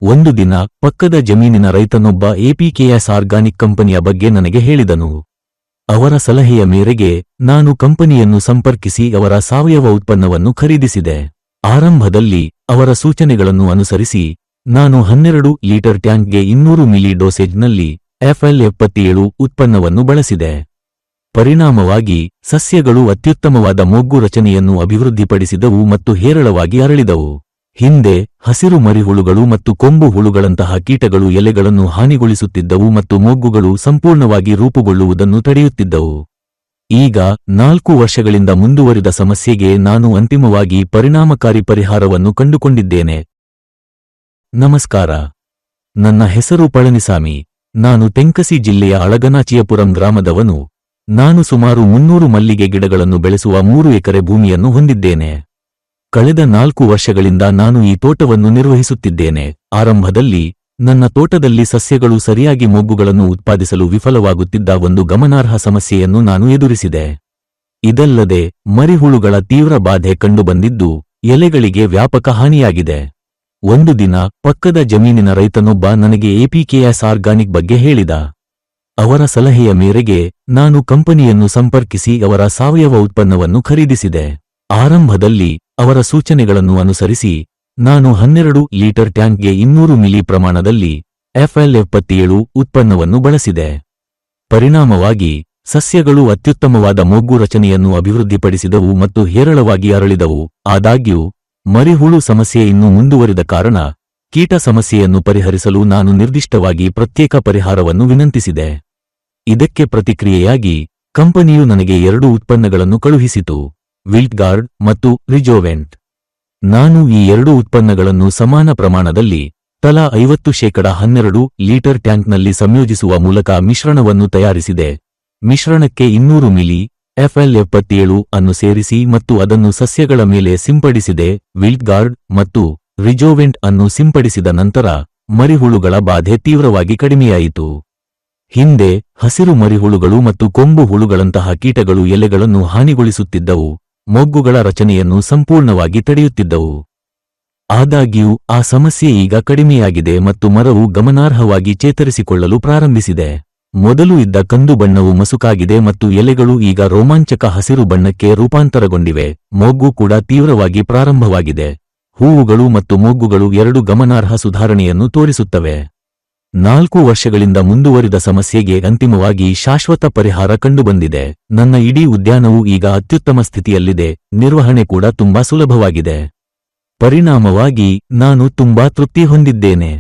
ಒಂದು ದಿನ ಪಕ್ಕದ ಜಮೀನಿನ ರೈತನೊಬ್ಬ ಎಪಿಕೆಎಸ್ ಆರ್ಗಾನಿಕ್ ಕಂಪನಿಯ ಬಗ್ಗೆ ನನಗೆ ಹೇಳಿದನು. ಅವರ ಸಲಹೆಯ ಮೇರೆಗೆ ನಾನು ಕಂಪನಿಯನ್ನು ಸಂಪರ್ಕಿಸಿ ಅವರ ಸಾವಯವ ಉತ್ಪನ್ನವನ್ನು ಖರೀದಿಸಿದೆ. ಆರಂಭದಲ್ಲಿ ಅವರ ಸೂಚನೆಗಳನ್ನು ಅನುಸರಿಸಿ ನಾನು 12 ಲೀಟರ್ ಟ್ಯಾಂಕ್ಗೆ 200 ಮಿಲಿ ಡೋಸೇಜ್ನಲ್ಲಿ FL77 ಉತ್ಪನ್ನವನ್ನು ಬಳಸಿದೆ. ಪರಿಣಾಮವಾಗಿ ಸಸ್ಯಗಳು ಅತ್ಯುತ್ತಮವಾದ ಮೊಗ್ಗು ರಚನೆಯನ್ನು ಅಭಿವೃದ್ಧಿಪಡಿಸಿದವು ಮತ್ತು ಹೇರಳವಾಗಿ ಅರಳಿದವು. ಹಿಂದೆ ಹಸಿರು ಮರಿಹುಳುಗಳು ಮತ್ತು ಕೊಂಬು ಹುಳುಗಳಂತಹ ಕೀಟಗಳು ಎಲೆಗಳನ್ನು ಹಾನಿಗೊಳಿಸುತ್ತಿದ್ದವು ಮತ್ತು ಮೊಗ್ಗುಗಳು ಸಂಪೂರ್ಣವಾಗಿ ರೂಪುಗೊಳ್ಳುವುದನ್ನು ತಡೆಯುತ್ತಿದ್ದವು. ಈಗ 4 ವರ್ಷಗಳಿಂದ ಮುಂದುವರಿದ ಸಮಸ್ಯೆಗೆ ನಾನು ಅಂತಿಮವಾಗಿ ಪರಿಣಾಮಕಾರಿ ಪರಿಹಾರವನ್ನು ಕಂಡುಕೊಂಡಿದ್ದೇನೆ. ನಮಸ್ಕಾರ, ನನ್ನ ಹೆಸರು ಪಳನಿಸಾಮಿ. ನಾನು ತೆಂಕಸಿ ಜಿಲ್ಲೆಯ ಅಳಗನಾಚಿಯಪುರಂ ಗ್ರಾಮದವನು. ನಾನು ಸುಮಾರು 300 ಮಲ್ಲಿಗೆ ಗಿಡಗಳನ್ನು ಬೆಳೆಸುವ 3 ಎಕರೆ ಭೂಮಿಯನ್ನು ಹೊಂದಿದ್ದೇನೆ. ಕಳೆದ 4 ವರ್ಷಗಳಿಂದ ನಾನು ಈ ತೋಟವನ್ನು ನಿರ್ವಹಿಸುತ್ತಿದ್ದೇನೆ. ಆರಂಭದಲ್ಲಿ ನನ್ನ ತೋಟದಲ್ಲಿ ಸಸ್ಯಗಳು ಸರಿಯಾಗಿ ಮೊಗ್ಗುಗಳನ್ನು ಉತ್ಪಾದಿಸಲು ವಿಫಲವಾಗುತ್ತಿದ್ದ ಒಂದು ಗಮನಾರ್ಹ ಸಮಸ್ಯೆಯನ್ನು ನಾನು ಎದುರಿಸಿದೆ. ಇದಲ್ಲದೆ ಮರಿಹುಳುಗಳ ತೀವ್ರ ಬಾಧೆ ಕಂಡುಬಂದಿದ್ದು ಎಲೆಗಳಿಗೆ ವ್ಯಾಪಕ ಹಾನಿಯಾಗಿದೆ. ಒಂದು ದಿನ ಪಕ್ಕದ ಜಮೀನಿನ ರೈತನೊಬ್ಬ ನನಗೆ ಎಪಿಕೆಎಸ್ ಆರ್ಗಾನಿಕ್ ಬಗ್ಗೆ ಹೇಳಿದ. ಅವರ ಸಲಹೆಯ ಮೇರೆಗೆ ನಾನು ಕಂಪನಿಯನ್ನು ಸಂಪರ್ಕಿಸಿ ಅವರ ಸಾವಯವ ಉತ್ಪನ್ನವನ್ನು ಖರೀದಿಸಿದೆ. ಆರಂಭದಲ್ಲಿ ಅವರ ಸೂಚನೆಗಳನ್ನು ಅನುಸರಿಸಿ ನಾನು 12 ಲೀಟರ್ ಟ್ಯಾಂಕ್ಗೆ 200 ಮಿಲಿ ಪ್ರಮಾಣದಲ್ಲಿ FL77 ಉತ್ಪನ್ನವನ್ನು ಬಳಸಿದೆ. ಪರಿಣಾಮವಾಗಿ ಸಸ್ಯಗಳು ಅತ್ಯುತ್ತಮವಾದ ಮೊಗ್ಗು ರಚನೆಯನ್ನು ಅಭಿವೃದ್ಧಿಪಡಿಸಿದವು ಮತ್ತು ಹೇರಳವಾಗಿ ಅರಳಿದವು. ಆದಾಗ್ಯೂ ಮರಿಹುಳು ಸಮಸ್ಯೆ ಇನ್ನೂ ಮುಂದುವರಿದ ಕಾರಣ ಕೀಟ ಸಮಸ್ಯೆಯನ್ನು ಪರಿಹರಿಸಲು ನಾನು ನಿರ್ದಿಷ್ಟವಾಗಿ ಪ್ರತ್ಯೇಕ ಪರಿಹಾರವನ್ನು ವಿನಂತಿಸಿದೆ. ಇದಕ್ಕೆ ಪ್ರತಿಕ್ರಿಯೆಯಾಗಿ ಕಂಪನಿಯು ನನಗೆ 2 ಉತ್ಪನ್ನಗಳನ್ನು ಕಳುಹಿಸಿತು, ವಿಲ್ಟ್ಗಾರ್ಡ್ ಮತ್ತು ರಿಜೋವೆಂಟ್. ನಾನು ಈ 2 ಉತ್ಪನ್ನಗಳನ್ನು ಸಮಾನ ಪ್ರಮಾಣದಲ್ಲಿ ತಲಾ 50% 12 ಲೀಟರ್ ಟ್ಯಾಂಕ್ನಲ್ಲಿ ಸಂಯೋಜಿಸುವ ಮೂಲಕ ಮಿಶ್ರಣವನ್ನು ತಯಾರಿಸಿದೆ. ಮಿಶ್ರಣಕ್ಕೆ 200 ಮಿಲಿ FL77 ಅನ್ನು ಸೇರಿಸಿ ಮತ್ತು ಅದನ್ನು ಸಸ್ಯಗಳ ಮೇಲೆ ಸಿಂಪಡಿಸಿದೆ. ವಿಲ್ಟ್ಗಾರ್ಡ್ ಮತ್ತು ರಿಜೋವೆಂಟ್ ಅನ್ನು ಸಿಂಪಡಿಸಿದ ನಂತರ ಮರಿಹುಳುಗಳ ಬಾಧೆ ತೀವ್ರವಾಗಿ ಕಡಿಮೆಯಾಯಿತು. ಹಿಂದೆ ಹಸಿರು ಮರಿಹುಳುಗಳು ಮತ್ತು ಕೊಂಬು ಹುಳುಗಳಂತಹ ಕೀಟಗಳು ಎಲೆಗಳನ್ನು ಹಾನಿಗೊಳಿಸುತ್ತಿದ್ದವು, ಮೊಗ್ಗುಗಳ ರಚನೆಯನ್ನು ಸಂಪೂರ್ಣವಾಗಿ ತಡೆಯುತ್ತಿದ್ದವು. ಆದಾಗ್ಯೂ ಆ ಸಮಸ್ಯೆ ಈಗ ಕಡಿಮೆಯಾಗಿದೆ ಮತ್ತು ಮರವು ಗಮನಾರ್ಹವಾಗಿ ಚೇತರಿಸಿಕೊಳ್ಳಲು ಪ್ರಾರಂಭಿಸಿದೆ. ಮೊದಲು ಇದ್ದ ಕಂದು ಬಣ್ಣವು ಮಸುಕಾಗಿದೆ ಮತ್ತು ಎಲೆಗಳು ಈಗ ರೋಮಾಂಚಕ ಹಸಿರು ಬಣ್ಣಕ್ಕೆ ರೂಪಾಂತರಗೊಂಡಿವೆ. ಮೊಗ್ಗು ಕೂಡ ತೀವ್ರವಾಗಿ ಪ್ರಾರಂಭವಾಗಿದೆ. ಹೂವುಗಳು ಮತ್ತು ಮೊಗ್ಗುಗಳು 2 ಗಮನಾರ್ಹ ಸುಧಾರಣೆಯನ್ನು ತೋರಿಸುತ್ತವೆ. 4 ವರ್ಷಗಳಿಂದ ಮುಂದುವರಿದ ಸಮಸ್ಯೆಗೆ ಅಂತಿಮವಾಗಿ ಶಾಶ್ವತ ಪರಿಹಾರ ಕಂಡುಬಂದಿದೆ. ನನ್ನ ಇಡೀ ಉದ್ಯಾನವು ಈಗ ಅತ್ಯುತ್ತಮ ಸ್ಥಿತಿಯಲ್ಲಿದೆ. ನಿರ್ವಹಣೆ ಕೂಡ ತುಂಬಾ ಸುಲಭವಾಗಿದೆ. ಪರಿಣಾಮವಾಗಿ ನಾನು ತುಂಬಾ ತೃಪ್ತಿ ಹೊಂದಿದ್ದೇನೆ.